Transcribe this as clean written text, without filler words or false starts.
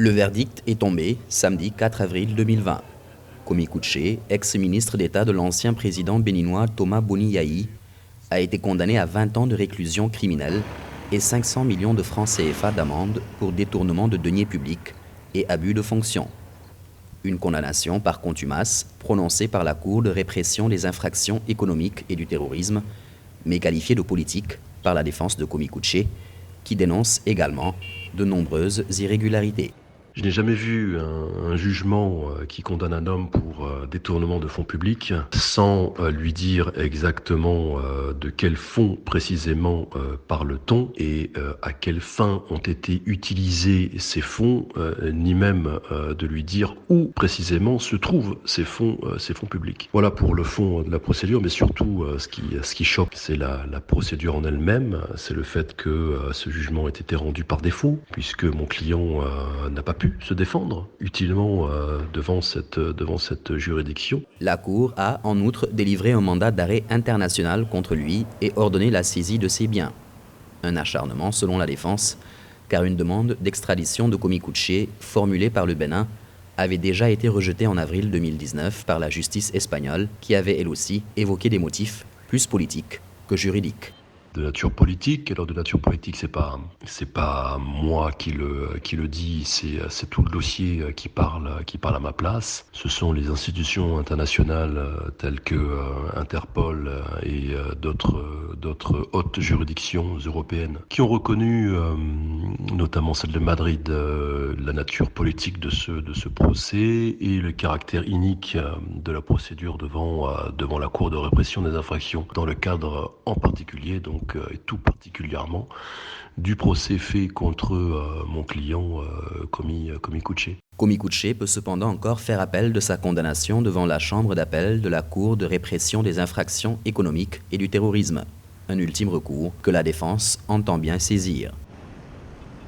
Le verdict est tombé samedi 4 avril 2020. Komi Kutché, ex-ministre d'État de l'ancien président béninois Thomas Boni Yayi, a été condamné à 20 ans de réclusion criminelle et 500 millions de francs CFA d'amende pour détournement de deniers publics et abus de fonction. Une condamnation par contumace prononcée par la Cour de répression des infractions économiques et du terrorisme, mais qualifiée de politique par la défense de Komi Kutché, qui dénonce également de nombreuses irrégularités. Je n'ai jamais vu un jugement qui condamne un homme pour détournement de fonds publics sans lui dire exactement de quels fonds précisément parle-t-on et à quelles fins ont été utilisés ces fonds, ni même de lui dire où précisément se trouvent ces fonds publics. Voilà pour le fond de la procédure, mais surtout ce qui choque, c'est la procédure en elle-même, c'est le fait que ce jugement ait été rendu par défaut, puisque mon client n'a pas pu se défendre utilement devant cette juridiction. La Cour a en outre délivré un mandat d'arrêt international contre lui et ordonné la saisie de ses biens. Un acharnement selon la défense, car une demande d'extradition de Komi Kutché formulée par le Bénin avait déjà été rejetée en avril 2019 par la justice espagnole, qui avait elle aussi évoqué des motifs plus politiques que juridiques. De nature politique. Alors de nature politique, c'est pas moi qui le dis, c'est tout le dossier qui parle à ma place. Ce sont les institutions internationales telles que Interpol et d'autres hautes juridictions européennes qui ont reconnu, notamment celle de Madrid, la nature politique de ce procès et le caractère inique de la procédure devant la Cour de répression des infractions dans le cadre en particulier et tout particulièrement du procès fait contre mon client Komi Kutché. Komi Kutché peut cependant encore faire appel de sa condamnation devant la chambre d'appel de la Cour de répression des infractions économiques et du terrorisme, un ultime recours que la défense entend bien saisir.